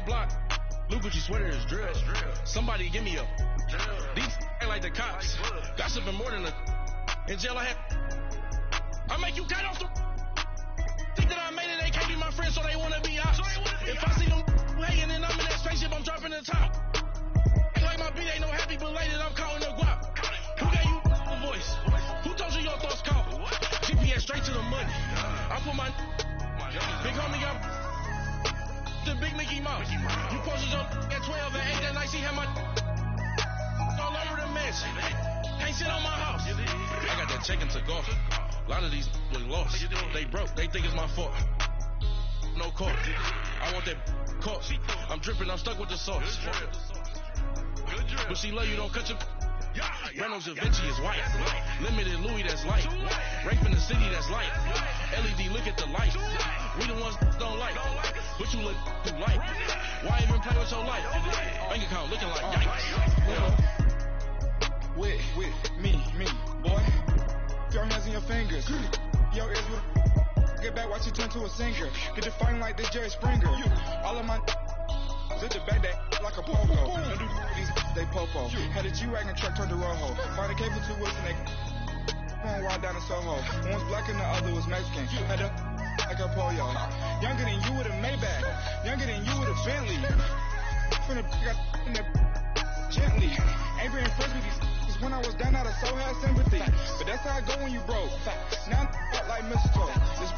block. Blue Gucci sweater is drill. Somebody give me a drill. These ain't like the cops. Gossiping more than a. In jail I had. I make you cut off the. Think that I made it, they can't be my friends, so they wanna be ops. If I see them hating and I'm in that spaceship, I'm dropping the top. Ain't like my beat ain't no happy belated, I'm counting the guap. Who gave you a voice? Who told you your thoughts count? GPS straight to the money. I put my big homie got the big Mickey Mouse. You posted your at 12 and 8 that night, she had my all over the mansion. Can't sit on my house. I got that check into golf. A lot of these was lost. They broke, they think it's my fault. No call. I want that caught. I'm dripping, I'm stuck with the sauce. But she love you, don't cut your. Reynolds Da Vinci is white. Limited Louis, that's light. Rape in the city, that's light. LED, look at the light. We the ones don't like. But you look too light. Why even play with your life? Bank account looking like yikes. With me, boy. Your hands in your fingers. Yo, ears with get back, watch you turn to a singer. Get to fighting like this Jerry Springer. All of my zip the back that like a pogo. Don't do these they popo. Had a G-Wagon truck turned to Rojo. Find a cable 2 wheels and they going wild down in Soho. One was black and the other was Mexican. Had a like a pollo. Younger than you with a Maybach. Younger than you with a Bentley. From the got in the gently. Ain't very impressed with these. When I was down out of so had sympathy. But that's how I go when you broke. Now I'm like mistletoe. This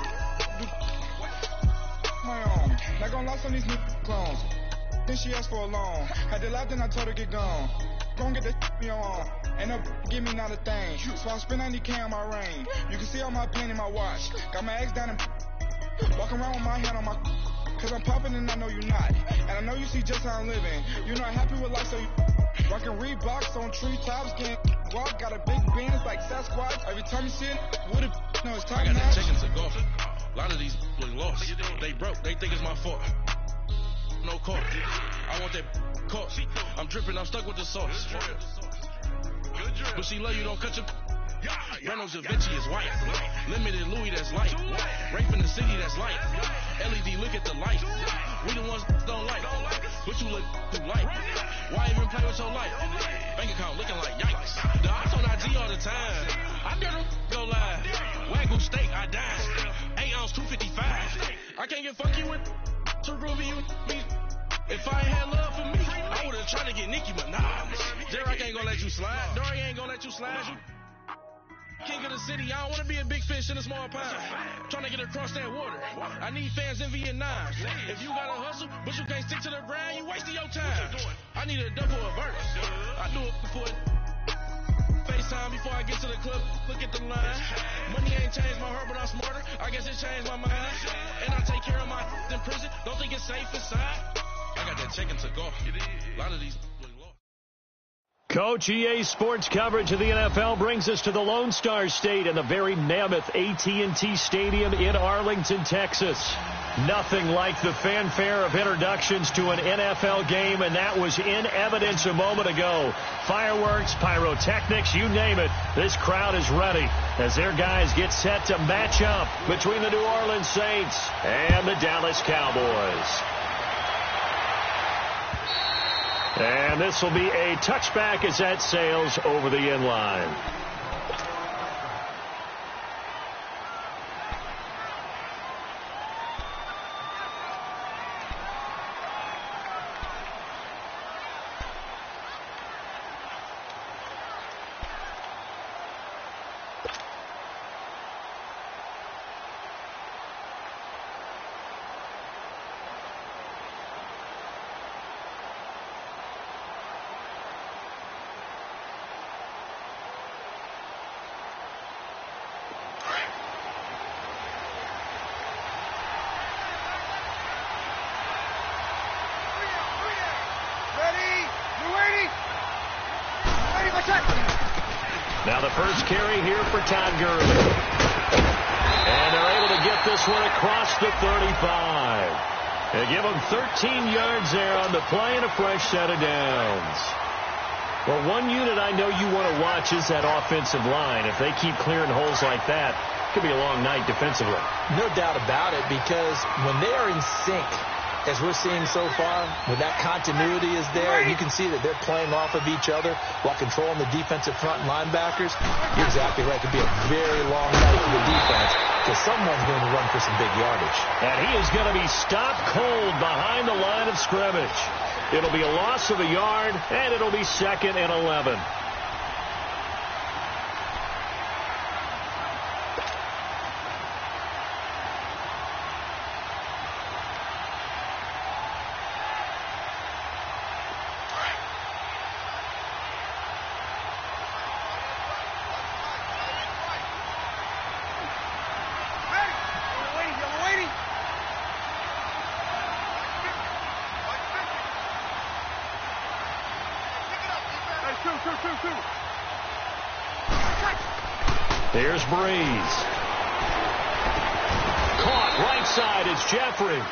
my own. Not gonna lie on these new clones. Then she asked for a loan. Had to laugh, then I told her get gone. Gon' get that me on. Ain't no give me not a thing. So I spend 90K on my ring. You can see all my pain in my watch. Got my ex down and walking around with my hand on my. Cause I'm popping and I know you not. And I know you see just how I'm living. You're not happy with life, so you. Rockin' Reeboks on treetops, getting walk, got a big Benz like Sasquatch. Every time you see it, what if no, it's time I got now. that check into golf. A lot of these was lost. They broke, they think it's my fault. No call. I want that caught. I'm dripping, I'm stuck with the sauce. But she love you, don't cut your. Reynolds Da Vinci is white. Limited Louis, that's light. Rape in the city, that's light. LED, look at the light. We the ones don't like. But you look too light. Why even play with your life? Bank account looking like yikes. The ops on IG all the time. I never go live. Wagyu steak, I die. 8 ounce, 255. I can't get funky with to groovy you me. If I ain't had love for me, I would've tried to get Nicki Minaj. J-Rock ain't gonna let you slide. Dory ain't gonna let you slide. King of the city, I don't wanna be a big fish in a small pond. Trying to get across that water. I need fans in Vietnam. If you gotta hustle, but you can't stick to the grind, you wasting your time. I need a double a verse. I do it for FaceTime before I get to the club. Look at the line. Money ain't changed my heart, but I'm smarter. I guess it changed my mind. And I take care of my in prison. Don't think it's safe inside. I got that check into golf. A lot of these. Coach, EA Sports coverage of the NFL brings us to the Lone Star State and the very mammoth AT&T Stadium in Arlington, Texas. Nothing like the fanfare of introductions to an NFL game, and that was in evidence a moment ago. Fireworks, pyrotechnics, you name it. This crowd is ready as their guys get set to match up between the New Orleans Saints and the Dallas Cowboys. And this will be a touchback as that sails over the end line. Now the first carry here for Todd Gurley. And they're able to get this one across the 35. They give him 13 yards there on the play and a fresh set of downs. Well, one unit I know you want to watch is that offensive line. If they keep clearing holes like that, it could be a long night defensively. No doubt about it, because when they are in sync, as we're seeing so far, when that continuity is there, and you can see that they're playing off of each other while controlling the defensive front and linebackers, you're exactly right. It could be a very long night for the defense because someone's going to run for some big yardage. And he is going to be stopped cold behind the line of scrimmage. It'll be a loss of a yard, and it'll be 2nd and 11. Here's Breeze. Caught right side. It's Jeffrey.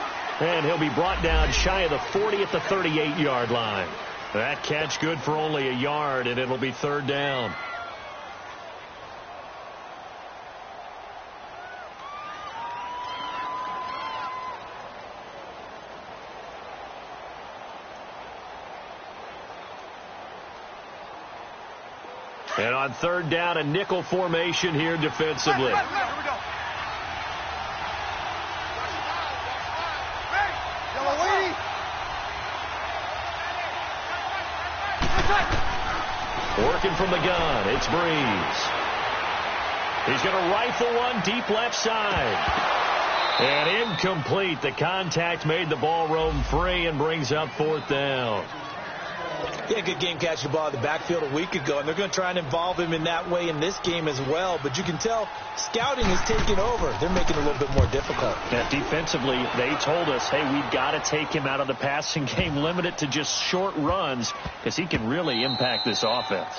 And he'll be brought down shy of the 40 at the 38-yard line. That catch good for only a yard, and it'll be 3rd down. And on 3rd down, a nickel formation here defensively. Working from the gun, it's Breeze. He's going to rifle one deep left side. And incomplete. The contact made the ball roam free and brings up 4th down. Yeah, good game catching the ball in the backfield a week ago, and they're going to try and involve him in that way in this game as well. But you can tell scouting is taking over. They're making it a little bit more difficult. Yeah, defensively, they told us, hey, we've got to take him out of the passing game, limit it to just short runs, because he can really impact this offense.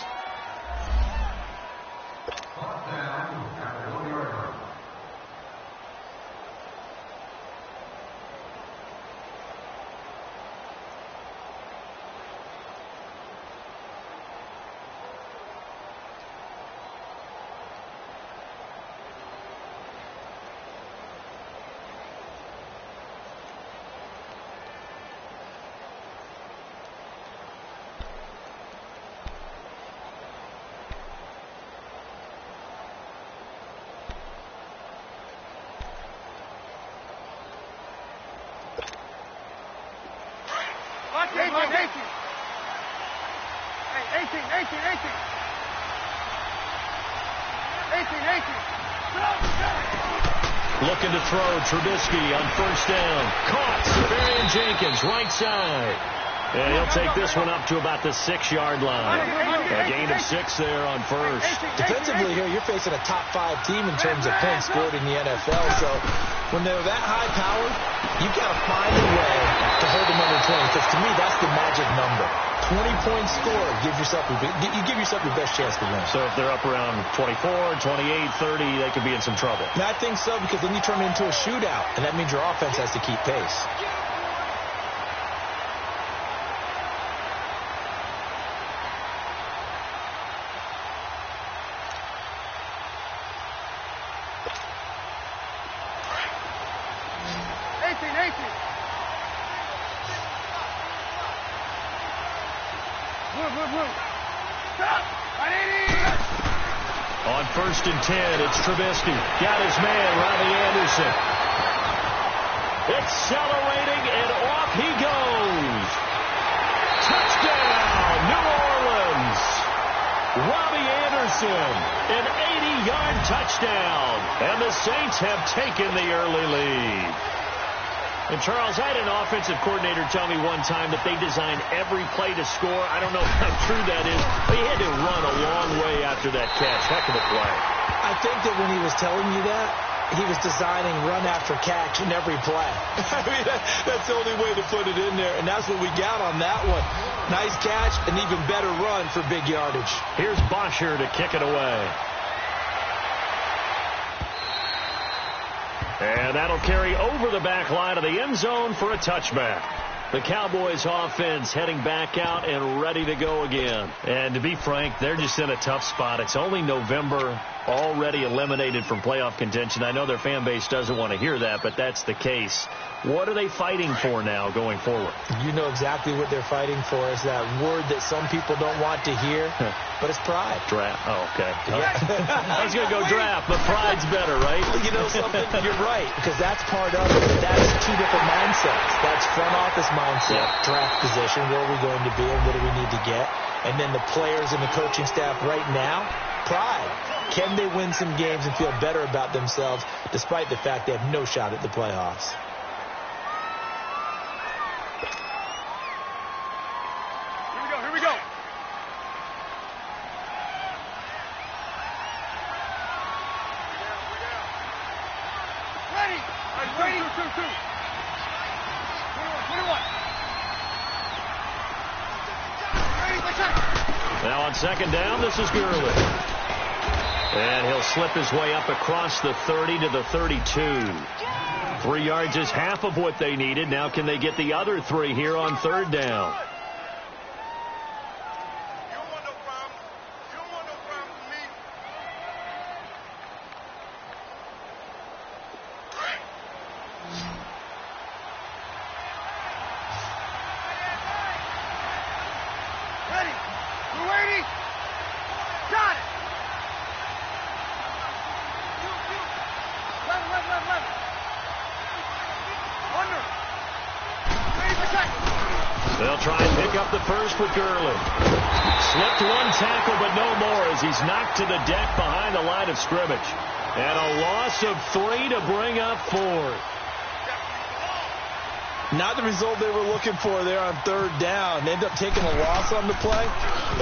Looking to throw, Trubisky on 1st down. Caught, Severian Jenkins, right side. And he'll take this one up to about the 6-yard line. A gain of 6 there on 1st. Defensively here, you're facing a top 5 team in terms of points scored in the NFL. So when they're that high powered, you've got to find a way to hold them under 20. Because to me, that's the magic number. 20 points scored, you give yourself your best chance to win. So if they're up around 24, 28, 30, they could be in some trouble. And I think so, because then you turn it into a shootout, and that means your offense has to keep pace. On 1st and 10, it's Trubisky. Got his man, Robbie Anderson. Accelerating, and off he goes. Touchdown, New Orleans. Robbie Anderson, an 80-yard touchdown. And the Saints have taken the early lead. And, Charles, I had an offensive coordinator tell me one time that they designed every play to score. I don't know how true that is, but he had to run a long way after that catch. Heck of a play. I think that when he was telling you that, he was designing run after catch in every play. I mean, that's the only way to put it in there, and that's what we got on that one. Nice catch, an even better run for big yardage. Here's Bosher to kick it away. And that'll carry over the back line of the end zone for a touchback. The Cowboys offense heading back out and ready to go again. And to be frank, they're just in a tough spot. It's only November, already eliminated from playoff contention. I know their fan base doesn't want to hear that, but that's the case. What are they fighting for now going forward? You know exactly what they're fighting for. Is that word that some people don't want to hear, but it's pride. Draft. Oh, okay. Yeah. I was going to go draft, but pride's better, right? You know something? You're right, because that's part of it. That's two different mindsets. That's front office mindset, draft position, where are we going to be and what do we need to get? And then the players and the coaching staff right now, pride. Can they win some games and feel better about themselves despite the fact they have no shot at the playoffs? Here we go. Ready. Two. 21. Now on second down, this is Gurley. And he'll slip his way up across the 30 to the 32. 3 yards is half of what they needed. Now can they get the other 3 here on third down? They'll try and pick up the first with Gurley. Slipped one tackle, but no more as he's knocked to the deck behind the line of scrimmage. And a loss of 3 to bring up 4. Not the result they were looking for there on third down. They end up taking a loss on the play.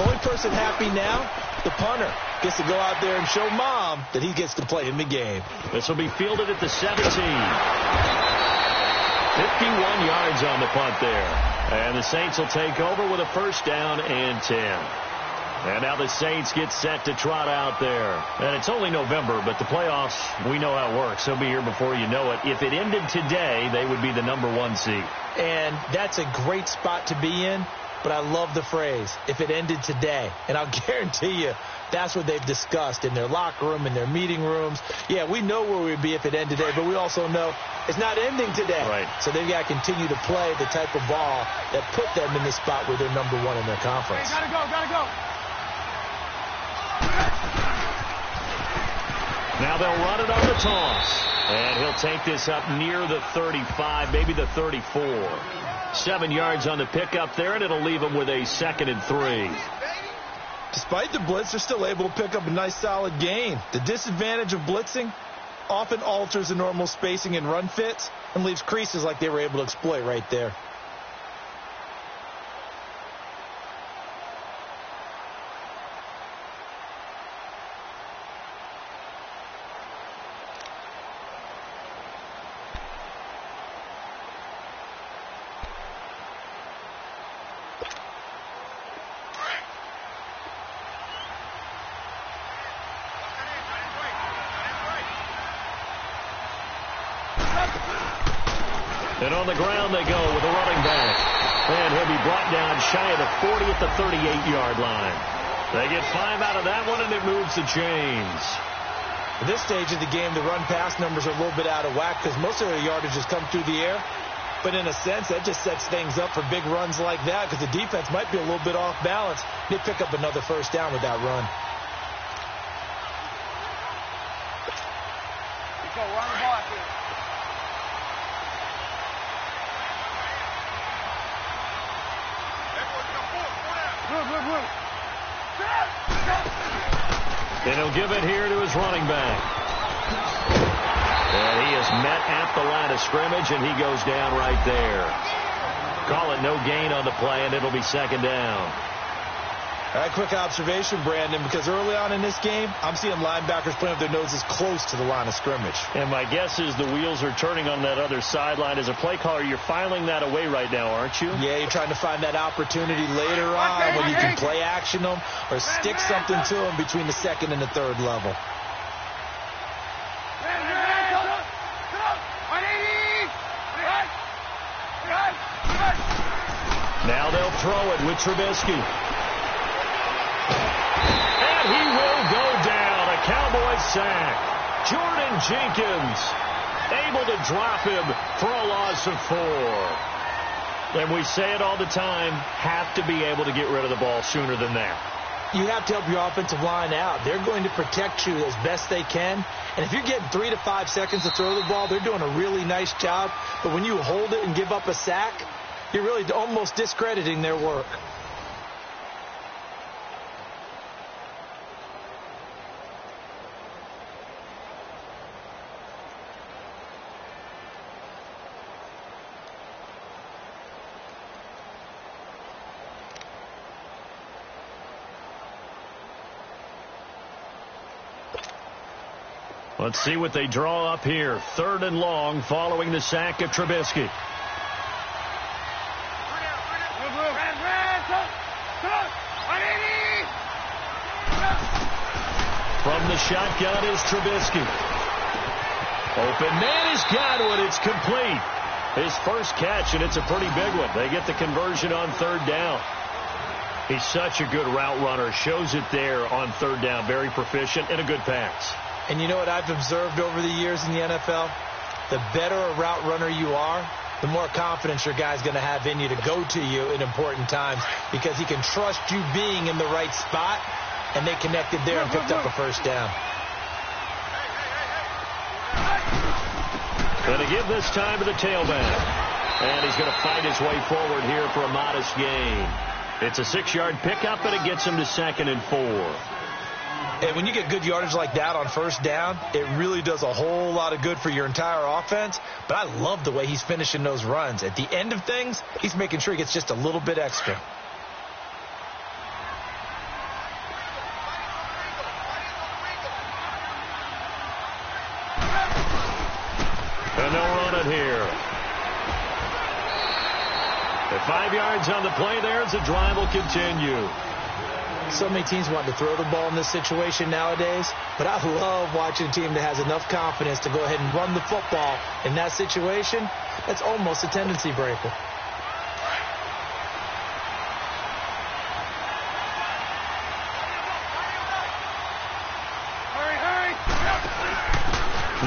The only person happy now, the punter, gets to go out there and show mom that he gets to play in the game. This will be fielded at the 17. 51 yards on the punt there. And the Saints will take over with a first down and 10. And now the Saints get set to trot out there. And it's only November, but the playoffs, we know how it works. They'll be here before you know it. If it ended today, they would be the #1 seed. And that's a great spot to be in. But I love the phrase, if it ended today. And I'll guarantee you, that's what they've discussed in their locker room, in their meeting rooms. Yeah, we know where we'd be if it ended today, but we also know it's not ending today. Right. So they've got to continue to play the type of ball that put them in the spot where they're #1 in their conference. Hey, gotta go. Now they'll run it on the toss. And he'll take this up near the 35, maybe the 34. 7 yards on the pickup there, and it'll leave him with a 2nd and 3. Despite the blitz, they're still able to pick up a nice solid gain. The disadvantage of blitzing often alters the normal spacing and run fits and leaves creases like they were able to exploit right there. And on the ground they go with a running back. And he'll be brought down shy of the 40 at the 38-yard line. They get 5 out of that one, and it moves the chains. At this stage of the game, the run-pass numbers are a little bit out of whack because most of their yardage has come through the air. But in a sense, that just sets things up for big runs like that because the defense might be a little bit off balance. They pick up another first down with that run. Go, we're on the ball here. And he'll give it here to his running back. And he is met at the line of scrimmage, and he goes down right there. Call it no gain on the play, and it'll be 2nd down. All right, quick observation, Brandon, because early on in this game, I'm seeing linebackers playing with their noses close to the line of scrimmage. And my guess is the wheels are turning on that other sideline. As a play caller, you're filing that away right now, aren't you? Yeah, you're trying to find that opportunity later on when you can play action them or stick something to them between the 2nd and the 3rd level. Right. Now they'll throw it with Trubisky. And he will go down. A Cowboys sack. Jordan Jenkins able to drop him for a loss of 4. And we say it all the time, have to be able to get rid of the ball sooner than that. You have to help your offensive line out. They're going to protect you as best they can. And if you're getting 3 to 5 seconds to throw the ball, they're doing a really nice job. But when you hold it and give up a sack, you're really almost discrediting their work. Let's see what they draw up here. 3rd and long following the sack of Trubisky. From the shotgun is Trubisky. Open man has got one. It's complete. His first catch, and it's a pretty big one. They get the conversion on 3rd down. He's such a good route runner. Shows it there on 3rd down. Very proficient and a good pass. And you know what I've observed over the years in the NFL? The better a route runner you are, the more confidence your guy's going to have in you to go to you in important times because he can trust you being in the right spot, and they connected there and picked up a 1st down. Going to give this time to the tailback. And he's going to fight his way forward here for a modest gain. It's a 6-yard pickup, and it gets him to 2nd and 4. And when you get good yardage like that on 1st down, it really does a whole lot of good for your entire offense. But I love the way he's finishing those runs. At the end of things, he's making sure he gets just a little bit extra. And they'll run it here. At 5 yards on the play there as the drive will continue. So many teams want to throw the ball in this situation nowadays, but I love watching a team that has enough confidence to go ahead and run the football in that situation. That's almost a tendency breaker.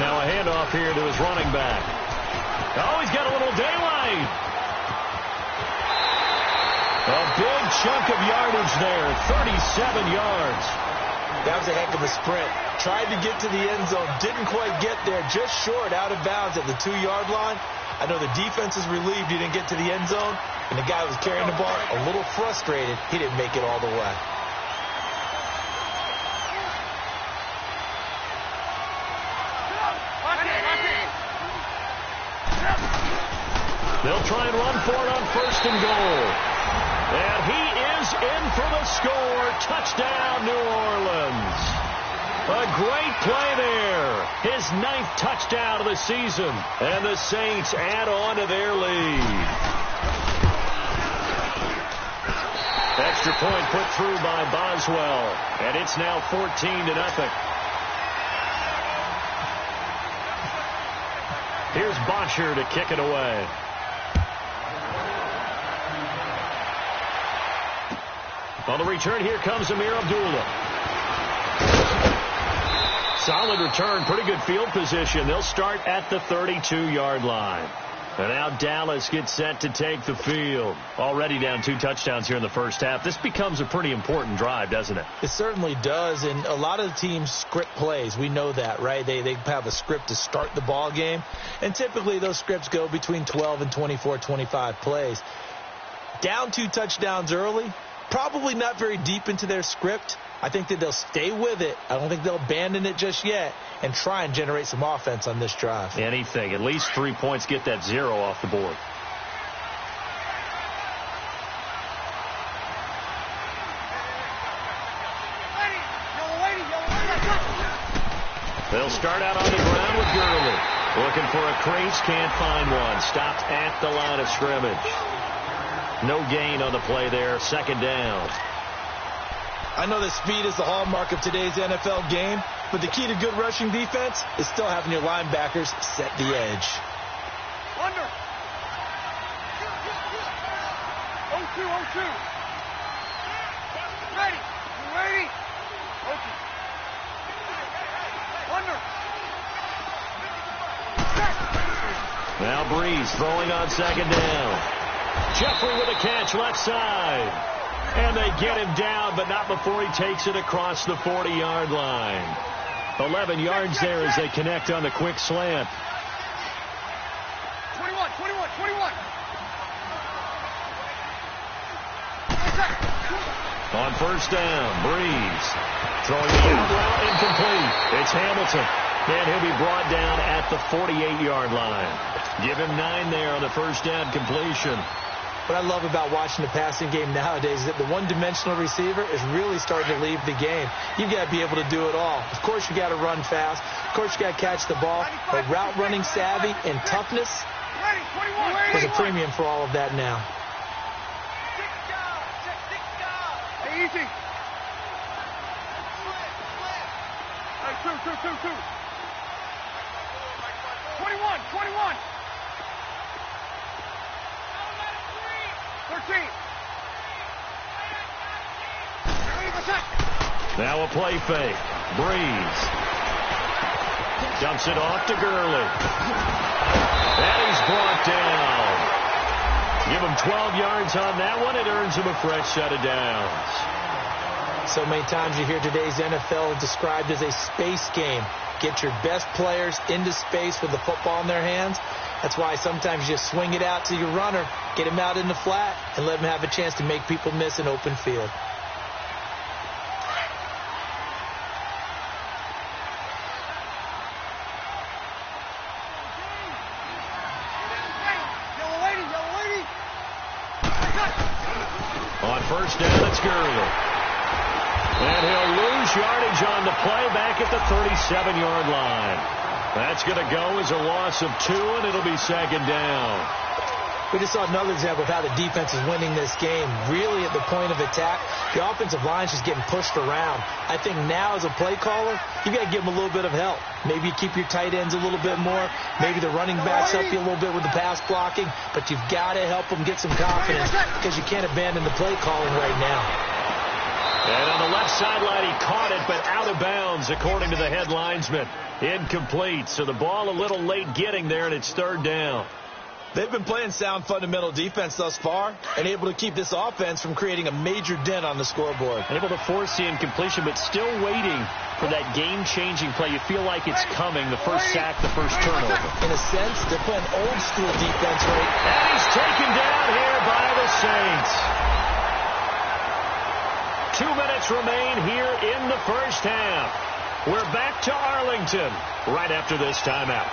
Now a handoff here to his running back. Oh, he's got a little daylight. A big chunk of yardage there, 37 yards. That was a heck of a sprint. Tried to get to the end zone, didn't quite get there, just short out of bounds at the 2-yard line. I know the defense is relieved he didn't get to the end zone, and the guy who was carrying the ball, a little frustrated, he didn't make it all the way. They'll try and run for it on 1st and goal. And he is in for the score. Touchdown, New Orleans. A great play there. His 9th touchdown of the season. And the Saints add on to their lead. Extra point put through by Boswell. And it's now 14-0. Here's Bosher to kick it away. On the return, here comes Amir Abdullah. Solid return, pretty good field position. They'll start at the 32-yard line. And now Dallas gets set to take the field. Already down 2 touchdowns here in the first half. This becomes a pretty important drive, doesn't it? It certainly does, and a lot of the teams script plays. We know that, right? They have a script to start the ball game, and typically those scripts go between 12 and 24, 25 plays. Down 2 touchdowns early, probably not very deep into their script. I think that they'll stay with it. I don't think they'll abandon it just yet and try and generate some offense on this drive. Anything. At least 3 points, get that 0 off the board. They'll start out on the ground with Gurley. Looking for a crease, can't find one. Stopped at the line of scrimmage. No gain on the play there. 2nd down. I know that speed is the hallmark of today's NFL game, but the key to good rushing defense is still having your linebackers set the edge. 0-2. Ready. You ready? Okay. Under. Now Breeze throwing on second down. Jeffrey with a catch left side. And they get him down, but not before he takes it across the 40-yard line. 11 yards there as they connect on the quick slant. 21. On first down, Breeze throwing the out route incomplete. It's Hamilton, and he'll be brought down at the 48-yard line. Give him 9 there on the first down completion. What I love about watching the passing game nowadays is that the one-dimensional receiver is really starting to leave the game. You've got to be able to do it all. Of course, you got to run fast. Of course, you got to catch the ball. But route running savvy and toughness is a premium for all of that now. Hey, easy. Hey, two. 21. 13. Now a play fake. Breeze dumps it off to Gurley. And he's brought down. Give him 12 yards on that one. It earns him a fresh set of downs. So many times you hear today's NFL described as a space game. Get your best players into space with the football in their hands. That's why sometimes you just swing it out to your runner, get him out in the flat, and let him have a chance to make people miss an open field. On first down, it's Gurley. And he'll lose yardage on the play back at the 37-yard line. That's going to go as a loss of 2, and it'll be second down. We just saw another example of how the defense is winning this game. Really at the point of attack, the offensive line's just getting pushed around. I think now as a play caller, you got to give them a little bit of help. Maybe you keep your tight ends a little bit more. Maybe the running backs help you a little bit with the pass blocking. But you've got to help them get some confidence because you can't abandon the play calling right now. And on the left sideline, he caught it, but out of bounds, according to the head linesman. Incomplete. So the ball a little late getting there, and it's third down. They've been playing sound fundamental defense thus far and able to keep this offense from creating a major dent on the scoreboard. Able to force the incompletion, but still waiting for that game-changing play. You feel like it's coming, the first sack, the first turnover. In a sense, they're playing old-school defense right. And he's taken down here by the Saints. 2 minutes remain here in the first half. We're back to Arlington right after this timeout.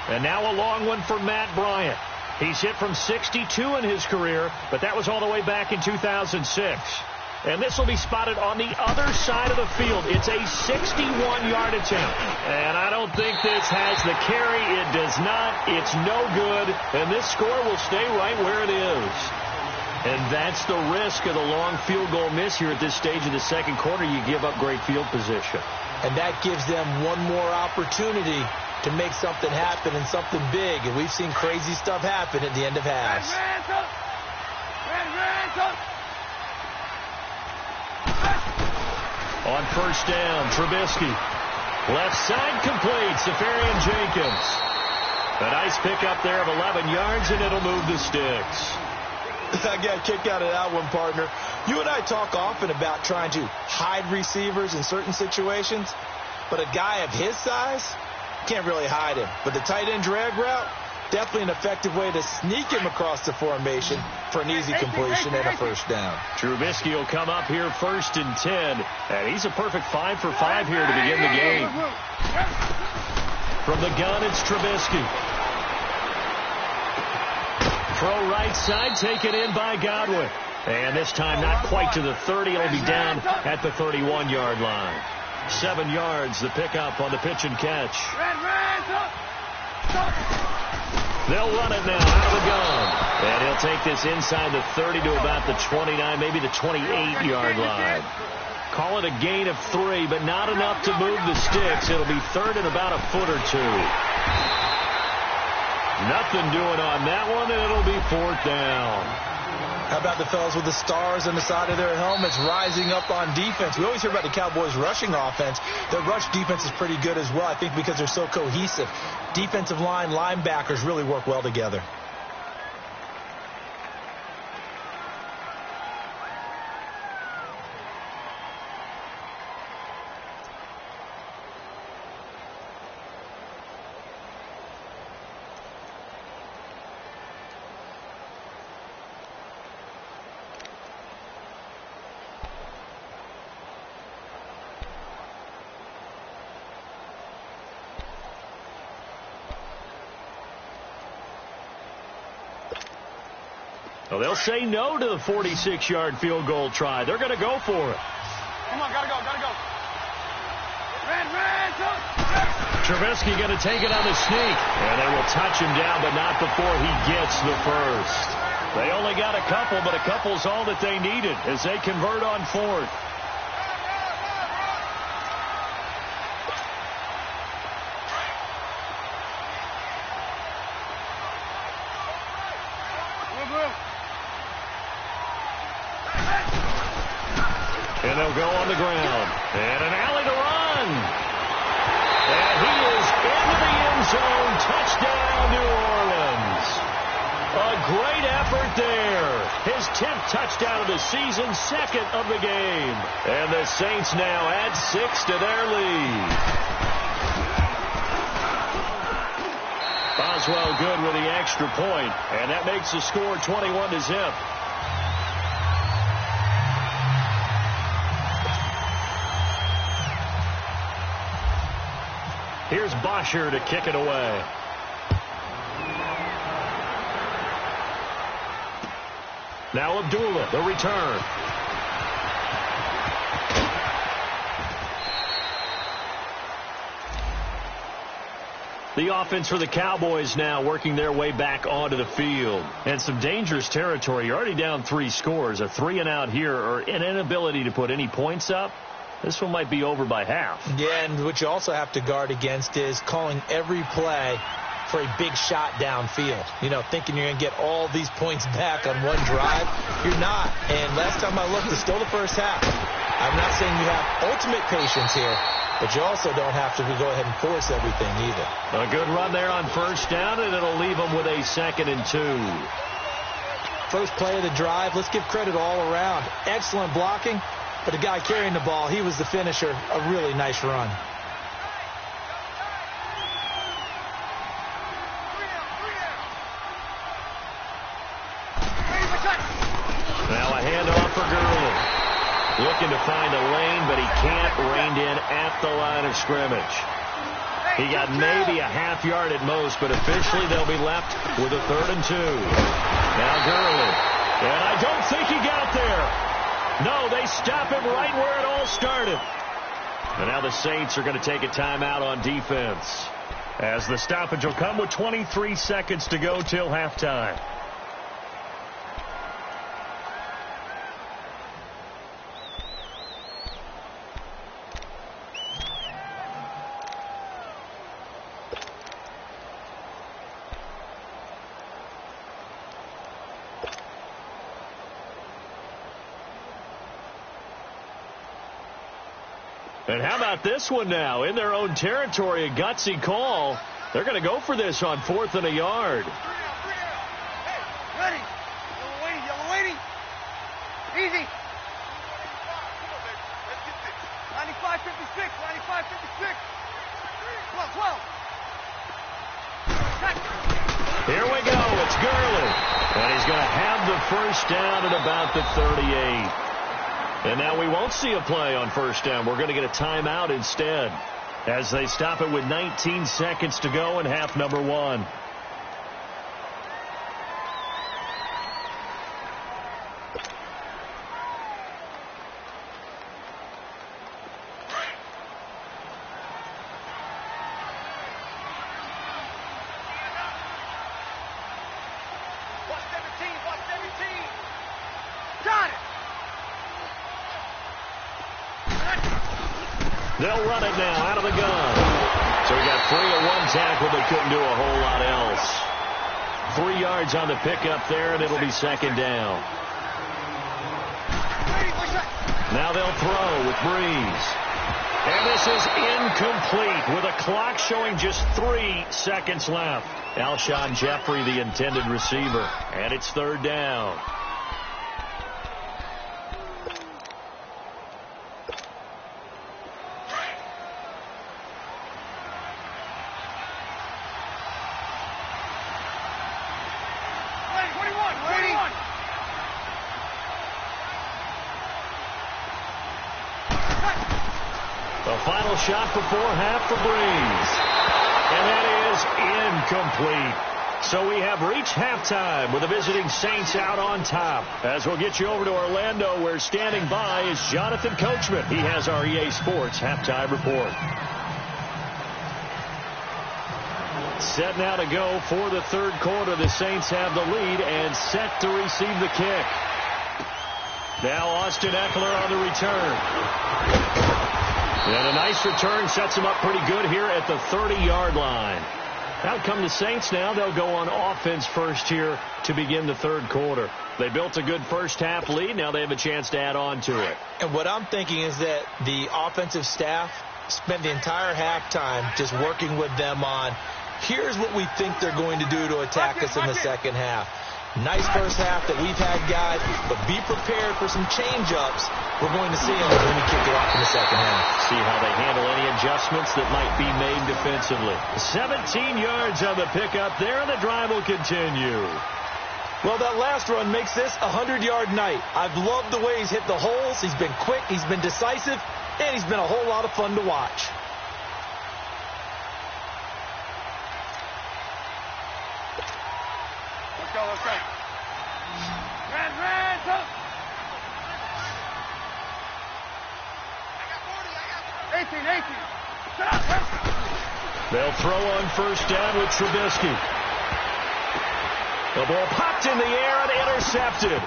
And now a long one for Matt Bryant. He's hit from 62 in his career, but that was all the way back in 2006. And this will be spotted on the other side of the field. It's a 61-yard attempt. And I don't think this has the carry. It does not. It's no good. And this score will stay right where it is. And that's the risk of the long field goal miss here at this stage of the second quarter. You give up great field position. And that gives them one more opportunity to make something happen and something big. And we've seen crazy stuff happen at the end of halves. On first down, Trubisky. Left side complete, Safarian Jenkins. A nice pickup there of 11 yards, and it'll move the sticks. I got a kick out of that one, partner. You and I talk often about trying to hide receivers in certain situations, but a guy of his size can't really hide him. But the tight end drag route, definitely an effective way to sneak him across the formation for an easy completion and a first down. Trubisky will come up here first and 10, and he's a perfect 5 for 5 here to begin the game. From the gun, it's Trubisky. Throw right side, taken in by Godwin. And this time not quite to the 30. It'll be down at the 31-yard line. 7 yards, the pickup on the pitch and catch. They'll run it now out of the gun. And he'll take this inside the 30 to about the 29, maybe the 28-yard line. Call it a gain of 3, but not enough to move the sticks. It'll be third and about a foot or two. Nothing doing on that one, and it'll be fourth down. How about the fellas with the stars on the side of their helmets rising up on defense? We always hear about the Cowboys' rushing offense. Their rush defense is pretty good as well, I think, because they're so cohesive. Defensive line, linebackers really work well together. Well, they'll say no to the 46-yard field goal try. They're going to go for it. Come on, gotta go. Ran, Trubisky going to take it on the sneak. And they will touch him down, but not before he gets the first. They only got a couple, but a couple's all that they needed as they convert on fourth. And they'll go on the ground. And an alley to run. And he is into the end zone. Touchdown, New Orleans. A great effort there. His 10th touchdown of the season, second of the game. And the Saints now add 6 to their lead. Boswell good with the extra point. And that makes the score 21-0. Here's Bosher to kick it away. Now Abdullah, the return. The offense for the Cowboys now working their way back onto the field. And some dangerous territory. You're already down 3 scores. A 3-and-out here or an inability to put any points up. This one might be over by half. Yeah, and what you also have to guard against is calling every play for a big shot downfield. You know, thinking you're going to get all these points back on one drive. You're not. And last time I looked, it's still the first half. I'm not saying you have ultimate patience here, but you also don't have to go ahead and force everything either. A good run there on first down, and it'll leave them with a 2nd and 2. First play of the drive. Let's give credit all around. Excellent blocking. But the guy carrying the ball, he was the finisher. A really nice run. Now a handoff for Gurley. Looking to find a lane, but he can't. Reined in at the line of scrimmage. He got maybe a half yard at most, but officially they'll be left with a 3rd and 2. Now Gurley. And I don't think he got there. No, they stop him right where it all started. And now the Saints are going to take a timeout on defense, as the stoppage will come with 23 seconds to go till halftime. And how about this one now? In their own territory, a gutsy call. They're going to go for this on 4th and a yard. Hey, ready. Yellow waiting. Easy. 95-56. 95-56. 12. Here we go. It's Gurley. And he's going to have the first down at about the 38. And now we won't see a play on first down. We're going to get a timeout instead, as they stop it with 19 seconds to go in half number 1. Watch 17. Got it. They'll run it now out of the gun. So we got 3 on one tackle, but couldn't do a whole lot else. 3 yards on the pickup there, and it'll be second down. Now they'll throw with Breeze. And this is incomplete with a clock showing just 3 seconds left. Alshon Jeffrey, the intended receiver. And it's third down. The final shot before half for Breeze. And that is incomplete. So we have reached halftime with the visiting Saints out on top. As we'll get you over to Orlando, where standing by is Jonathan Coachman. He has our EA Sports halftime report. Set now to go for the third quarter. The Saints have the lead and set to receive the kick. Now Austin Eckler on the return. And a nice return sets him up pretty good here at the 30-yard line. Out come the Saints now. They'll go on offense first here to begin the third quarter. They built a good first-half lead. Now they have a chance to add on to it. And what I'm thinking is that the offensive staff spent the entire halftime just working with them on, here's what we think they're going to do to attack us in the second half. Nice first half that we've had, guys, but be prepared for some change-ups we're going to see them when we kick it off in the second half. See how they handle any adjustments that might be made defensively. 17 yards on the pickup there, and the drive will continue. Well, that last run makes this a 100-yard night. I've loved the way he's hit the holes. He's been quick, he's been decisive, and he's been a whole lot of fun to watch. Let's go. Ran, go. 18. They'll throw on first down with Trubisky. The ball popped in the air and intercepted.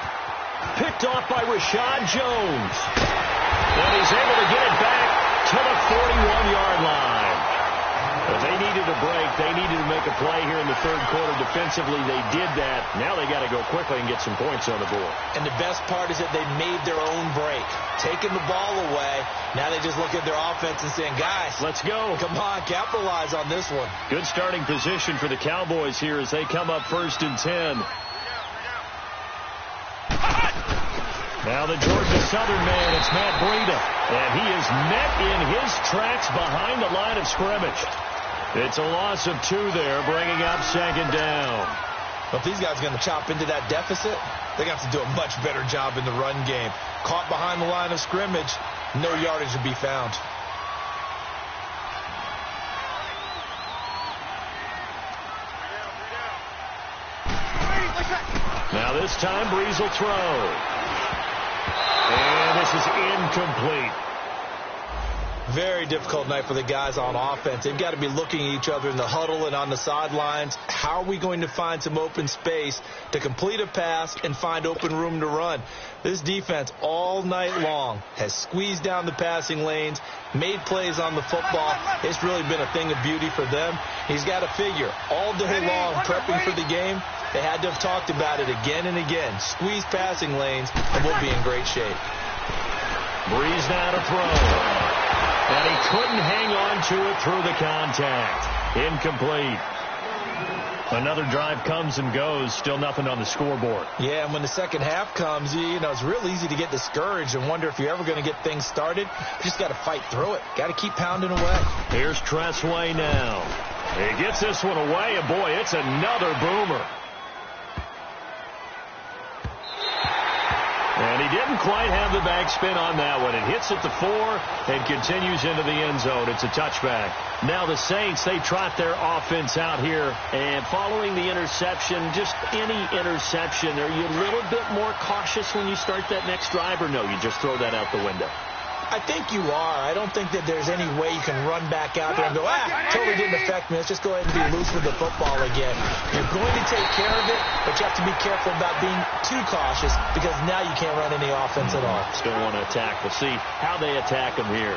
Picked off by Rashad Jones. And he's able to get it back to the 41-yard line. But they needed a break. They needed to make a play here in the third quarter. Defensively, they did that. Now they got to go quickly and get some points on the board. And the best part is that they made their own break. Taking the ball away. Now they just look at their offense and saying, guys, let's go. Come on, capitalize on this one. Good starting position for the Cowboys here as they come up 1st and 10. Now the Georgia Southern man, it's Matt Breida. And he is met in his tracks behind the line of scrimmage. It's a loss of 2 there, bringing up second down. Well, if these guys are going to chop into that deficit, they're going to have to do a much better job in the run game. Caught behind the line of scrimmage, no yardage to be found. Now this time, Breeze will throw. And this is incomplete. Very difficult night for the guys on offense. They've got to be looking at each other in the huddle and on the sidelines. How are we going to find some open space to complete a pass and find open room to run? This defense all night long has squeezed down the passing lanes, made plays on the football. It's really been a thing of beauty for them. He's got to figure all day long prepping for the game. They had to have talked about it again and again. Squeeze passing lanes, and we'll be in great shape. Breeze now to throw. And he couldn't hang on to it through the contact. Incomplete. Another drive comes and goes. Still nothing on the scoreboard. Yeah, and when the second half comes, you know, it's real easy to get discouraged and wonder if you're ever going to get things started. You just got to fight through it. Got to keep pounding away. Here's Tressway now. He gets this one away, and boy, it's another boomer. And he didn't quite have the backspin on that one. It hits at the 4 and continues into the end zone. It's a touchback. Now the Saints, they trot their offense out here. And following the interception, just any interception, are you a little bit more cautious when you start that next drive, or no, you just throw that out the window? I think you are. I don't think that there's any way you can run back out there and go, totally didn't affect me. Let's just go ahead and be loose with the football again. You're going to take care of it, but you have to be careful about being too cautious because now you can't run any offense at all. Still want to attack. We'll see how they attack them here.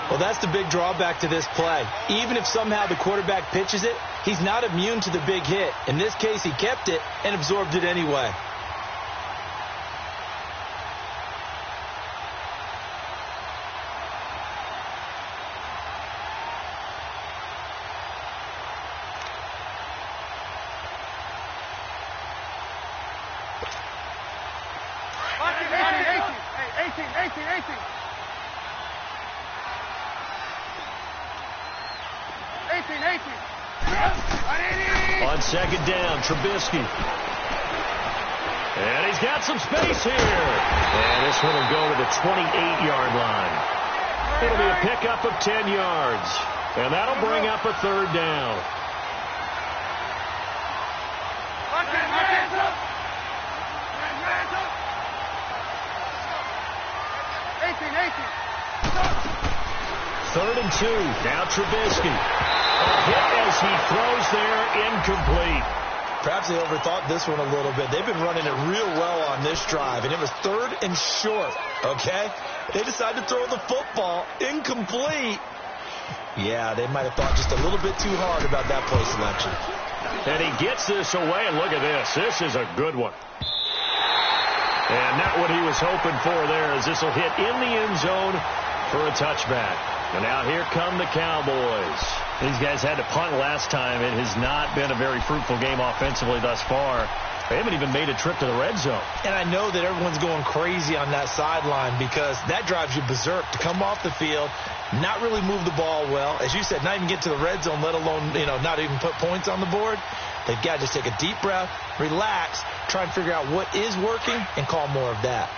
Well, that's the big drawback to this play. Even if somehow the quarterback pitches it, he's not immune to the big hit. In this case, he kept it and absorbed it anyway. On second down, Trubisky. And he's got some space here. And this one will go to the 28-yard line. It'll be a pickup of 10 yards. And that'll bring up a third down. Third and 2. Now Trubisky. A hit as he throws there, incomplete. Perhaps they overthought this one a little bit. They've been running it real well on this drive, and it was third and short, okay? They decided to throw the football incomplete. Yeah, they might have thought just a little bit too hard about that play selection. And he gets this away, and look at this. This is a good one. And not what he was hoping for there, as this will hit in the end zone for a touchback. And now here come the Cowboys. These guys had to punt last time. It has not been a very fruitful game offensively thus far. They haven't even made a trip to the red zone. And I know that everyone's going crazy on that sideline because that drives you berserk to come off the field, not really move the ball well. As you said, not even get to the red zone, let alone, not even put points on the board. They've got to just take a deep breath, relax, try and figure out what is working, and call more of that.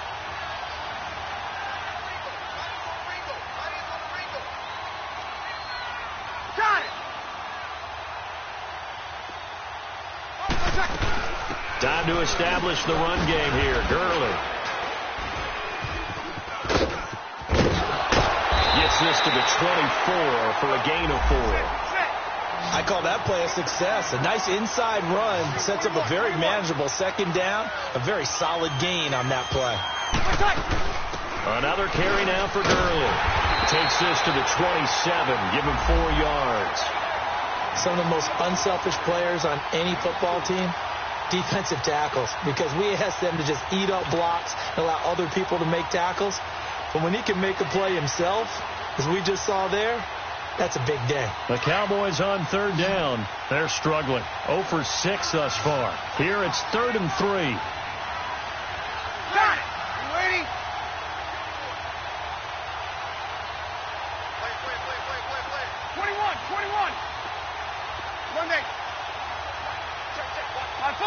Time to establish the run game here. Gurley gets this to the 24 for a gain of 4. I call that play a success. A nice inside run sets up a very manageable second down. A very solid gain on that play. Another carry now for Gurley. Takes this to the 27. Give him 4 yards. Some of the most unselfish players on any football team, defensive tackles, because we ask them to just eat up blocks and allow other people to make tackles. But when he can make a play himself, as we just saw there, that's a big day. The Cowboys on third down. They're struggling. 0 for 6 thus far. Here it's 3rd and 3. Got it. You waiting? Play. 21. One day. On 4.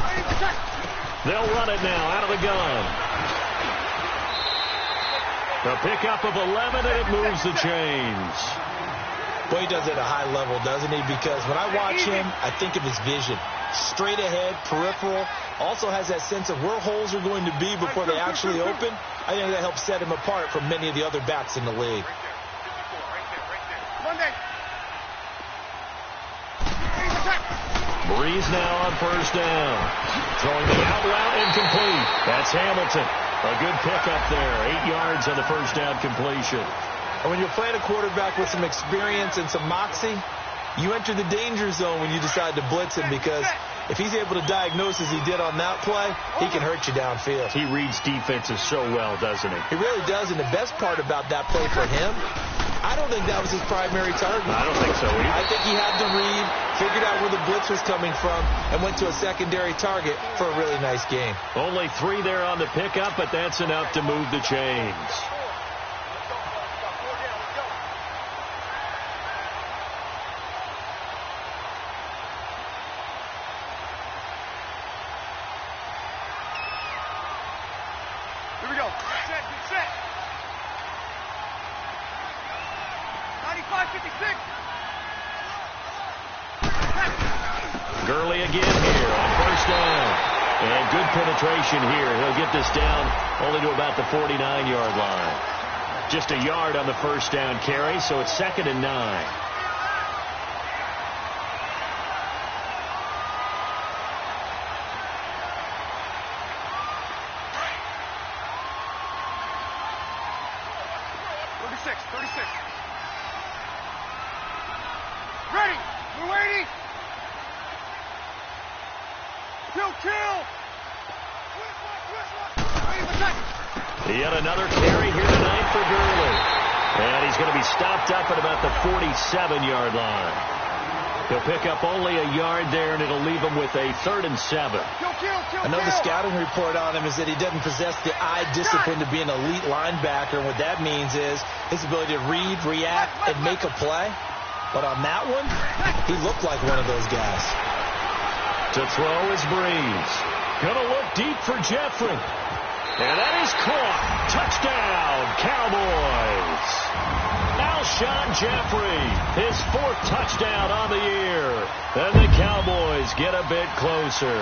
Ready for check. They'll run it now out of the gun. The pickup of 11, and it moves the chains. Boy, he does it at a high level, doesn't he? Because when I watch him, I think of his vision. Straight ahead, peripheral. Also has that sense of where holes are going to be before they actually open. I think that helps set him apart from many of the other backs in the league. Breeze now on first down. Throwing the out route incomplete. That's Hamilton. A good pickup there. 8 yards on the first down completion. And when you're playing a quarterback with some experience and some moxie, you enter the danger zone when you decide to blitz him, because if he's able to diagnose as he did on that play, he can hurt you downfield. He reads defenses so well, doesn't he? He really does, and the best part about that play for him, I don't think that was his primary target. I don't think so either. I think he had the read, figured out where the blitz was coming from, and went to a secondary target for a really nice game. Only 3 there on the pickup, but that's enough to move the chains. Here we go. Set. 95-56. Gurley again here on first down. And good penetration here. He'll get this down only to about the 49-yard line. Just a yard on the first down carry, so it's 2nd and 9. Six. Yet another carry here tonight for Gurley. And he's going to be stopped up at about the 47-yard line. He'll pick up only a yard there, and it'll leave him with a 3rd and 7. I know the scouting report on him is that he doesn't possess the eye discipline to be an elite linebacker. And what that means is his ability to read, react, and make a play. But on that one, he looked like one of those guys. To throw is Breeze. Gonna look deep for Jeffrey. And that is caught. Touchdown, Cowboys. Alshon Jeffrey, his 4th touchdown on the year. And the Cowboys get a bit closer.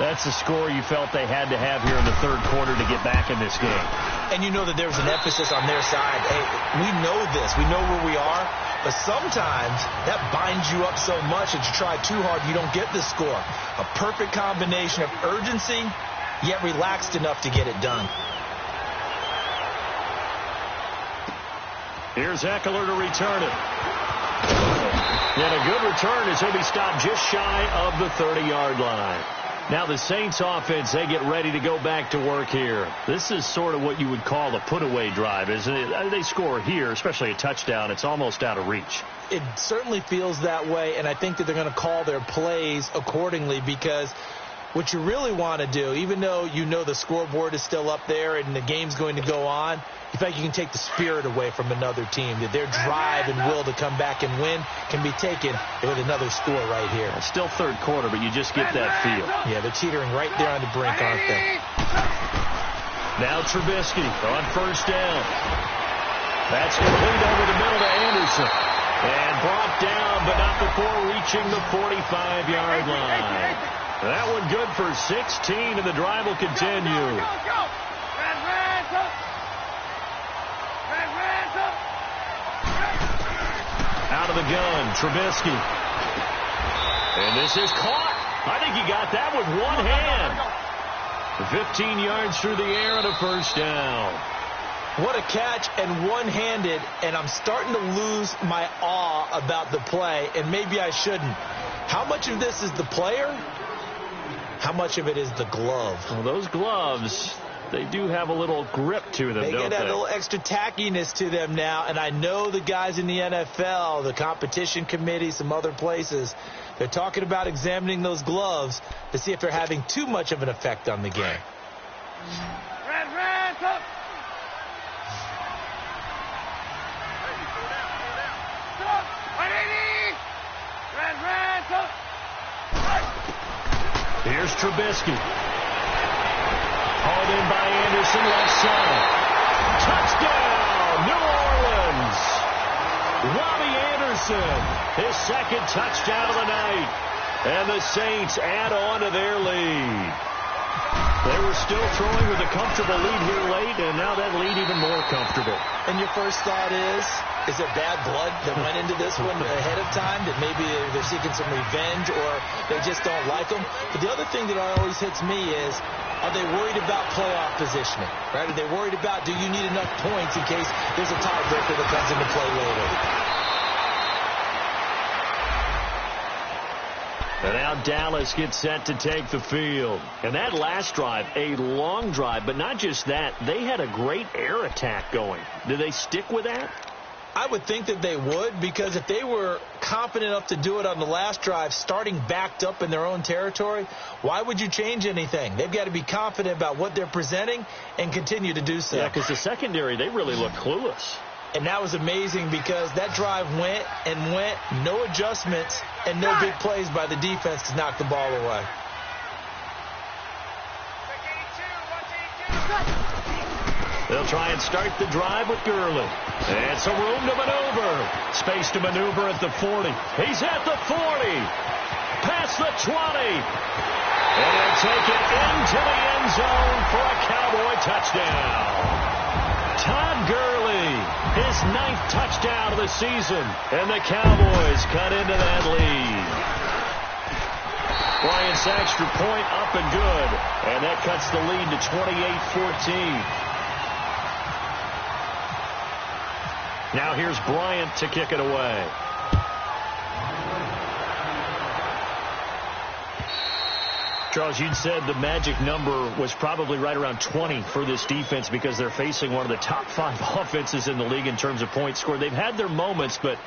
That's the score you felt they had to have here in the 3rd quarter to get back in this game. And you know that there was an emphasis on their side. Hey, we know this. We know where we are. But sometimes that binds you up so much that you try too hard, you don't get the score. A perfect combination of urgency, yet relaxed enough to get it done. Here's Eckler to return it. And a good return as he'll be stopped just shy of the 30-yard line. Now the Saints offense, they get ready to go back to work here. This is sort of what you would call a put-away drive, isn't it? They score here, especially a touchdown. It's almost out of reach. It certainly feels that way, and I think that they're going to call their plays accordingly, because what you really want to do, even though you know the scoreboard is still up there and the game's going to go on, you feel like you can take the spirit away from another team, that their drive and will to come back and win can be taken with another score right here. It's still 3rd quarter, but you just get that feel. Yeah, they're teetering right there on the brink, aren't they? Now Trubisky on 1st down. That's complete over the middle to Anderson. And brought down, but not before reaching the 45-yard line. That one good for 16, and the drive will continue. Out of the gun, Trubisky. And this is caught. I think he got that with one hand. 15 yards through the air and a 1st down. What a catch, and one-handed, and I'm starting to lose my awe about the play, and maybe I shouldn't. How much of this is the player? How much of it is the glove? Well, those gloves, they do have a little grip to them, don't they? They get a little extra tackiness to them now, and I know the guys in the NFL, the competition committee, some other places, they're talking about examining those gloves to see if they're having too much of an effect on the game. Here's Trubisky. Hauled in by Anderson, left side. Touchdown, New Orleans. Robbie Anderson, his 2nd touchdown of the night. And the Saints add on to their lead. They were still throwing with a comfortable lead here late, and now that lead even more comfortable. And your first thought is there bad blood that went into this one ahead of time, that maybe they're seeking some revenge or they just don't like them? But the other thing that always hits me is, are they worried about playoff positioning? Right? Are they worried about, do you need enough points in case there's a tiebreaker that comes into play later? And now Dallas gets set to take the field. And that last drive, a long drive, but not just that, they had a great air attack going. Did they stick with that? I would think that they would, because if they were confident enough to do it on the last drive, starting backed up in their own territory, why would you change anything? They've got to be confident about what they're presenting and continue to do so. Yeah, because the secondary, they really look clueless. And that was amazing, because that drive went and went, no adjustments, and no big plays by the defense to knock the ball away. They'll try and start the drive with Gurley. And some room to maneuver. Space to maneuver at the 40. He's at the 40. Past the 20. And he'll take it into the end zone for a Cowboy touchdown. Todd Gurley, his 9th touchdown of the season. And the Cowboys cut into that lead. Brian Saxter point up and good. And that cuts the lead to 28-14. Now here's Bryant to kick it away. Charles, you'd said the magic number was probably right around 20 for this defense because they're facing one of the top 5 offenses in the league in terms of points scored. They've had their moments, but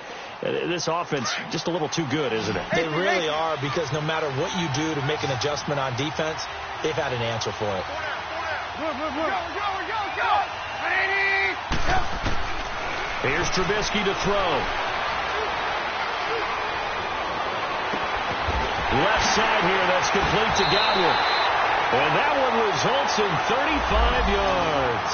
this offense just a little too good, isn't it? They really are, because no matter what you do to make an adjustment on defense, they've had an answer for it. Here's Trubisky to throw. Left side here, that's complete to Godwin. And that one results in 35 yards.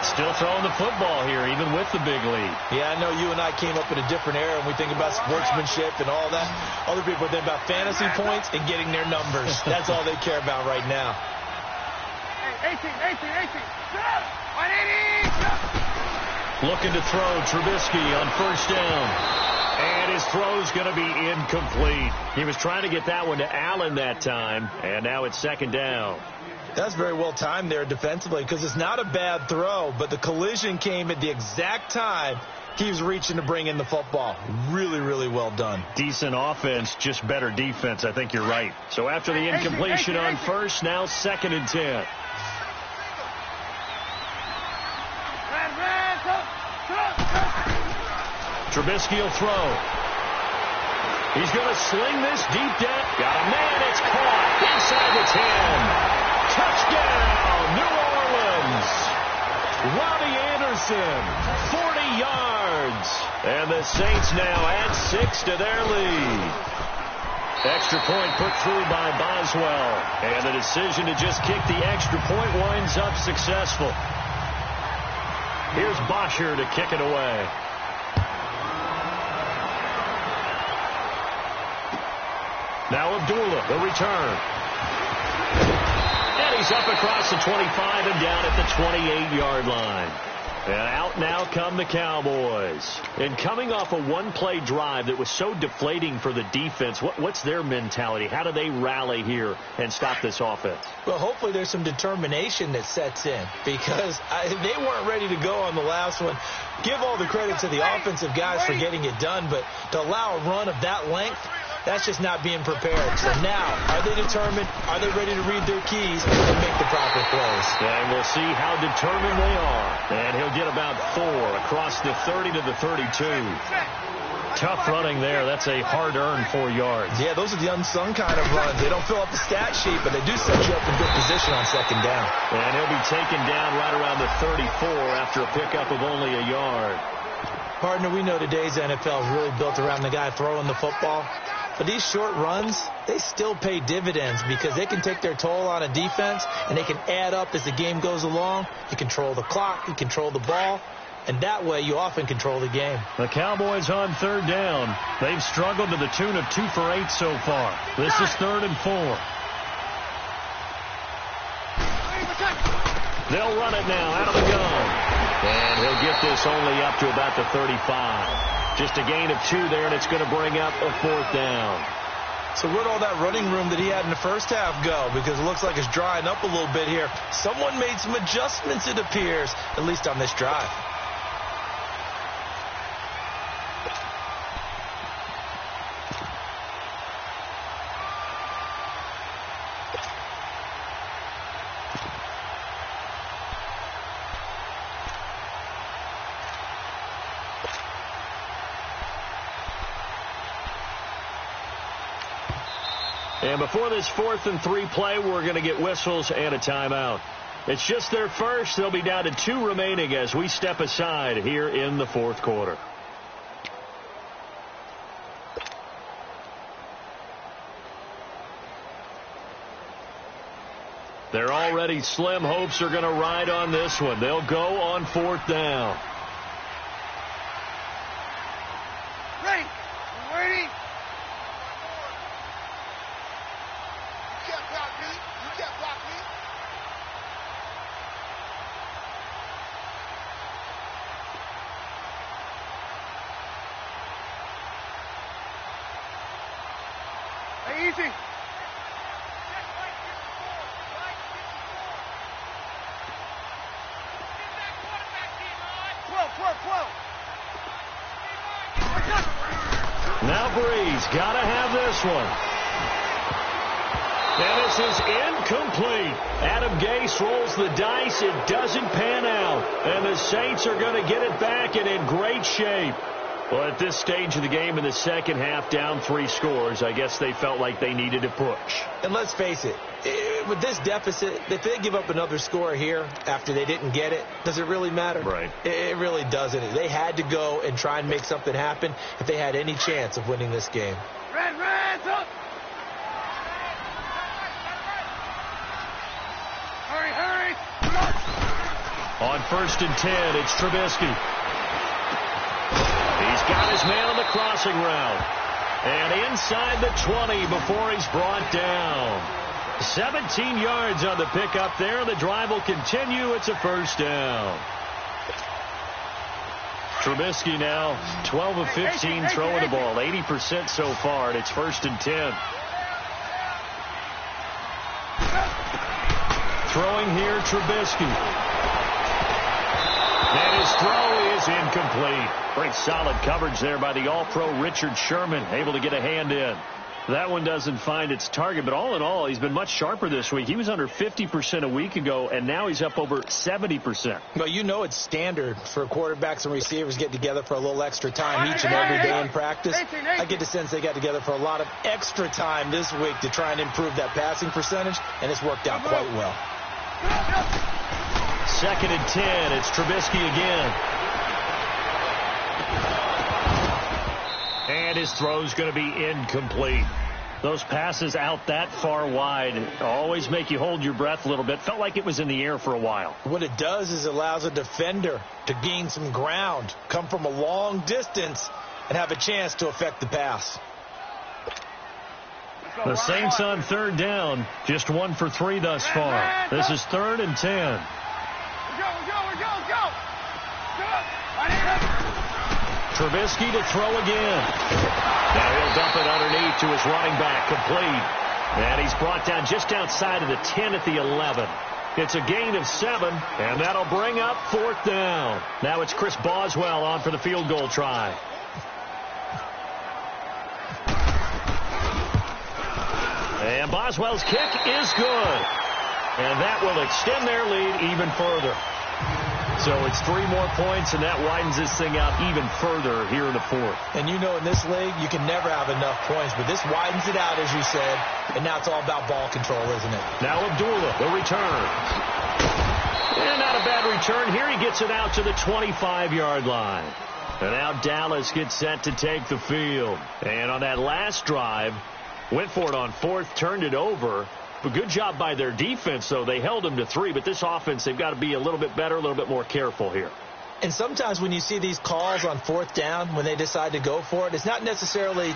Still throwing the football here, even with the big lead. Yeah, I know you and I came up in a different era, and we think about sportsmanship and all that. Other people think about fantasy points and getting their numbers. That's all they care about right now. 18. Looking to throw, Trubisky on first down. And his throw's going to be incomplete. He was trying to get that one to Allen that time, and now it's second down. That's very well timed there defensively, because it's not a bad throw, but the collision came at the exact time he was reaching to bring in the football. Really, really well done. Decent offense, just better defense. I think you're right. So after the incompletion on first, now 2nd and 10. Trubisky will throw. He's going to sling this deep down. Got a man. It's caught inside the 10. Touchdown, New Orleans. Robbie Anderson, 40 yards. And the Saints now add 6 to their lead. Extra point put through by Boswell. And the decision to just kick the extra point winds up successful. Here's Bosher to kick it away. Now Abdullah, the return. And he's up across the 25 and down at the 28-yard line. And out now come the Cowboys. And coming off a one-play drive that was so deflating for the defense, what's their mentality? How do they rally here and stop this offense? Well, hopefully there's some determination that sets in, because they weren't ready to go on the last one. Give all the credit to the offensive guys for getting it done, but to allow a run of that length, that's just not being prepared. So now, are they determined? Are they ready to read their keys and make the proper plays? And we'll see how determined they are. And he'll get about 4 across the 30 to the 32. Tough running there. That's a hard-earned 4 yards. Yeah, those are the unsung kind of runs. They don't fill up the stat sheet, but they do set you up in good position on second down. And he'll be taken down right around the 34 after a pickup of only a yard. Partner, we know today's NFL is really built around the guy throwing the football. But these short runs, they still pay dividends, because they can take their toll on a defense, and they can add up as the game goes along. You control the clock, you control the ball, and that way you often control the game. The Cowboys on third down. They've struggled to the tune of 2 for 8 so far. This is 3rd and 4. They'll run it now out of the gun. And he'll get this only up to about the 35. Just a gain of 2 there, and it's going to bring up a 4th down. So where'd all that running room that he had in the first half go? Because it looks like it's drying up a little bit here. Someone made some adjustments, it appears, at least on this drive. And before this 4th and 3 play, we're going to get whistles and a timeout. It's just their first. They'll be down to 2 remaining as we step aside here in the 4th quarter. They're already slim hopes are going to ride on this one. They'll go on 4th down. Ready. Ready. Easy. 12. Now Breeze got to have this one. And this is incomplete. Adam Gase rolls the dice. It doesn't pan out. And the Saints are going to get it back and in great shape. Well, at this stage of the game in the second half, down 3 scores, I guess they felt like they needed to push. And let's face it, with this deficit, if they give up another score here after they didn't get it, does it really matter? Right. It really doesn't. They had to go and try and make something happen if they had any chance of winning this game. Reds up! Hurry! On 1st and 10, it's Trubisky. He's got his man on the crossing route. And inside the 20 before he's brought down. 17 yards on the pickup there. The drive will continue. It's a 1st down. Trubisky now 12 of 15 throwing the ball. 80% so far, and it's 1st and 10. Throwing here, Trubisky. And his throw is incomplete. Great solid coverage there by the All-Pro Richard Sherman, able to get a hand in. That one doesn't find its target, but all in all, he's been much sharper this week. He was under 50% a week ago, and now he's up over 70%. Well, you know it's standard for quarterbacks and receivers get together for a little extra time each and every day in practice. I get the sense they got together for a lot of extra time this week to try and improve that passing percentage, and it's worked out quite well. 2nd and 10. It's Trubisky again. And his throw's going to be incomplete. Those passes out that far wide always make you hold your breath a little bit. Felt like it was in the air for a while. What it does is it allows a defender to gain some ground, come from a long distance, and have a chance to affect the pass. The Saints on 3rd down, just 1 for 3 thus far. This is 3rd and 10. Go! Trubisky to throw again. Now he'll dump it underneath to his running back, complete. And he's brought down just outside of the 10 at the 11. It's a gain of 7, and that'll bring up 4th down. Now it's Chris Boswell on for the field goal try. And Boswell's kick is good. And that will extend their lead even further. So it's 3 more points, and that widens this thing out even further here in the 4th. And you know in this league, you can never have enough points, but this widens it out, as you said, and now it's all about ball control, isn't it? Now Abdullah, the return. And not a bad return here. He gets it out to the 25-yard line. And now Dallas gets set to take the field. And on that last drive, went for it on 4th, turned it over. But good job by their defense, though. They held them to 3, but this offense, they've got to be a little bit better, a little bit more careful here. And sometimes when you see these calls on 4th down, when they decide to go for it, it's not necessarily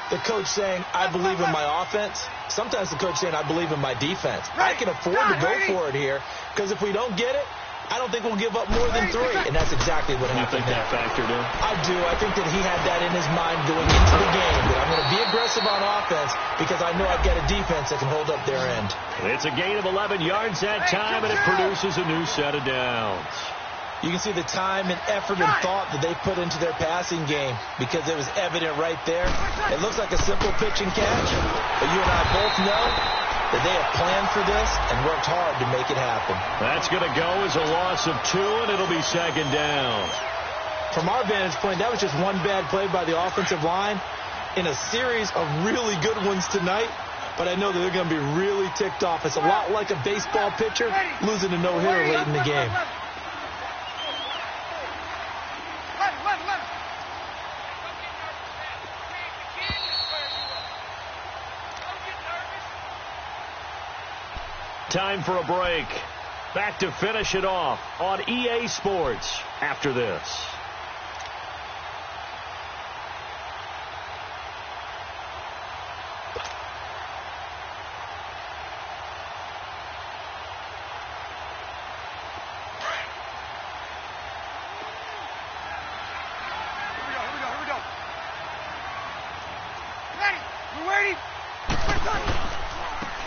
the coach saying, I believe in my offense. Sometimes the coach saying, I believe in my defense. I can afford to go for it here, because if we don't get it, I don't think we'll give up more than 3. And that's exactly what happened. You think that factored in? I do. I think that he had that in his mind going into the game, that I'm going to be aggressive on offense because I know I've got a defense that can hold up their end. It's a gain of 11 yards that time, and it produces a new set of downs. You can see the time and effort and thought that they put into their passing game because it was evident right there. It looks like a simple pitch and catch, but you and I both know that they have planned for this and worked hard to make it happen. That's going to go as a loss of 2, and it'll be 2nd down. From our vantage point, that was just one bad play by the offensive line in a series of really good ones tonight, but I know that they're going to be really ticked off. It's a lot like a baseball pitcher losing a no-hitter late in the game. Time for a break. Back to finish it off on EA Sports after this. Here we go. Ready? We're waiting.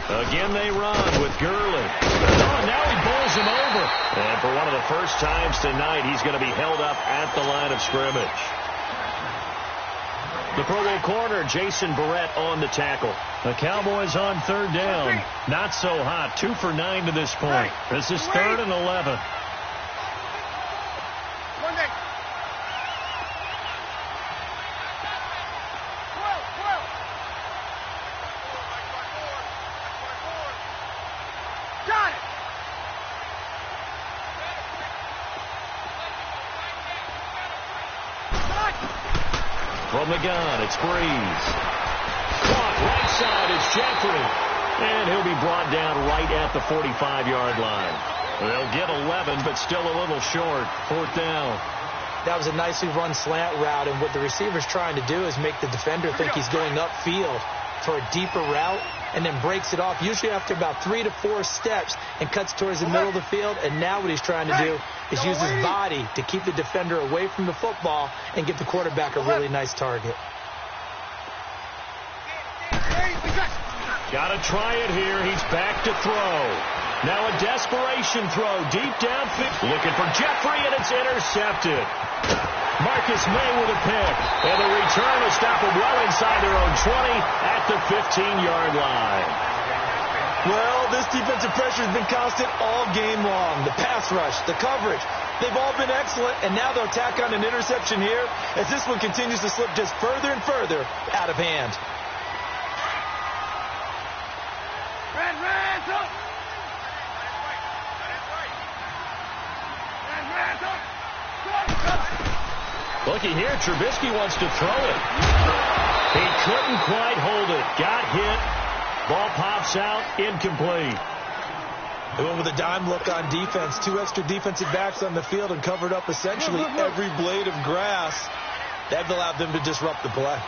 Again they run with Gurley. Oh, now he bowls him over. And for one of the first times tonight, he's going to be held up at the line of scrimmage. The Pro Bowl corner, Jason Barrett, on the tackle. The Cowboys on third down. Not so hot. 2 for 9 to this point. This is 3rd and 11. From the gun, it's Breeze. Caught right side, it's Jeffrey. And he'll be brought down right at the 45-yard line. They'll get 11, but still a little short. 4th down. That was a nicely run slant route, and what the receiver's trying to do is make the defender think he's going upfield for a deeper route, and then breaks it off, usually after about 3 to 4 steps, and cuts towards the middle of the field. And now what he's trying to do is use his body to keep the defender away from the football and give the quarterback a really nice target. Got to try it here. He's back to throw. Now a desperation throw deep downfield. Looking for Jeffrey, and it's intercepted. Marcus May with a pick. And the return will stop him well inside their own 20 at the 15-yard line. Well, this defensive pressure has been constant all game long. The pass rush, the coverage, they've all been excellent, and now they'll tack on an interception here as this one continues to slip just further and further out of hand. Looky here, Trubisky wants to throw it. He couldn't quite hold it. Got hit. Ball pops out, incomplete. They went with a dime look on defense. 2 extra defensive backs on the field and covered up essentially every blade of grass. That allowed them to disrupt the play.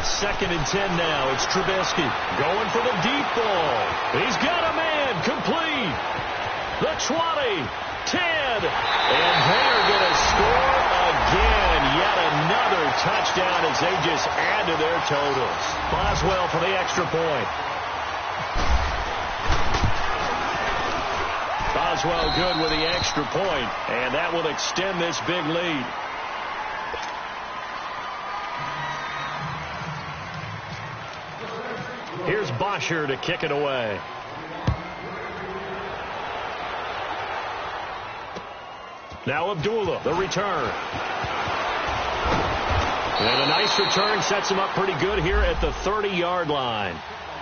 Second and 10 now. It's Trubisky going for the deep ball. He's got a man. Complete. The 20, 10, and they are going to score again. Yet another touchdown as they just add to their totals. Boswell for the extra point. Boswell good with the extra point, and that will extend this big lead. Here's Bosher to kick it away. Now Abdullah, the return. And a nice return sets him up pretty good here at the 30-yard line.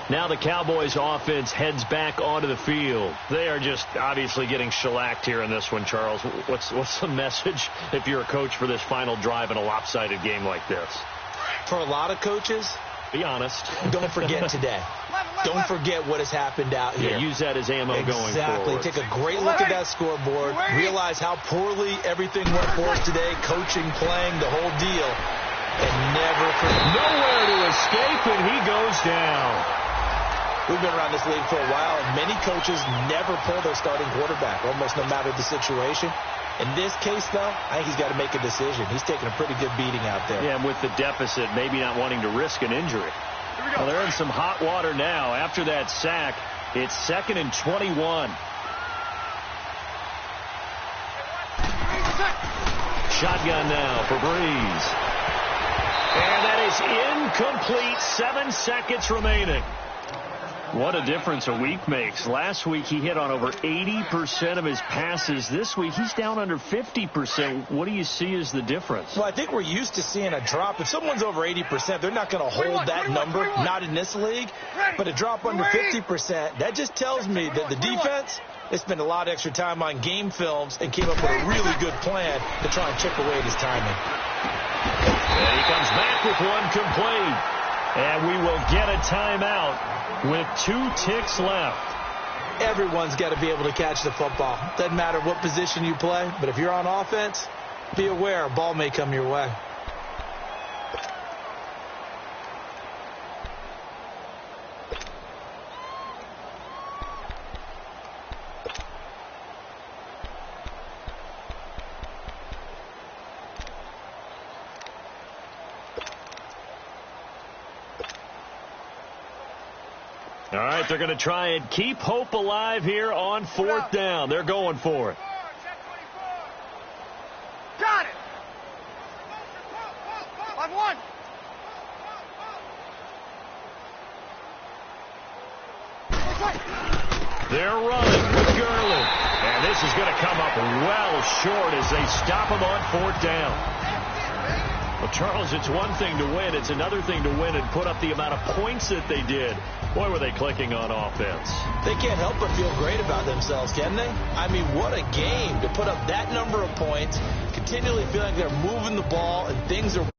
Now the Cowboys offense heads back onto the field. They are just obviously getting shellacked here in this one, Charles. What's the message if you're a coach for this final drive in a lopsided game like this? For a lot of coaches, be honest. Don't forget today. Don't forget what has happened out here. Yeah, use that as ammo going forward. Exactly. Take a great look at that scoreboard. Realize how poorly everything went for us today. Coaching, playing, the whole deal. And never forget. Nowhere to escape, and he goes down. We've been around this league for a while, and many coaches never pull their starting quarterback, almost no matter the situation. In this case, though, I think he's got to make a decision. He's taking a pretty good beating out there. Yeah, and with the deficit, maybe not wanting to risk an injury. Well, they're in some hot water now. After that sack, it's 2nd and 21. Shotgun now for Breeze. And that is incomplete. 7 seconds remaining. What a difference a week makes. Last week he hit on over 80% of his passes. This week he's down under 50%. What do you see as the difference? Well, I think we're used to seeing a drop. If someone's over 80%, they're not going to hold that number, not in this league. But a drop under 50%, that just tells me that the defense, they spent a lot of extra time on game films and came up with a really good plan to try and chip away at his timing. And he comes back with one complete. And we will get a timeout with 2 ticks left. Everyone's got to be able to catch the football. Doesn't matter what position you play, but if you're on offense, be aware a ball may come your way. All right, they're going to try and keep hope alive here on 4th down. They're going for it. Got it. They're running with Gurley. And this is going to come up well short as they stop him on 4th down. Well, Charles, it's one thing to win. It's another thing to win and put up the amount of points that they did. Boy, were they clicking on offense. They can't help but feel great about themselves, can they? I mean, what a game to put up that number of points, continually feeling like they're moving the ball and things are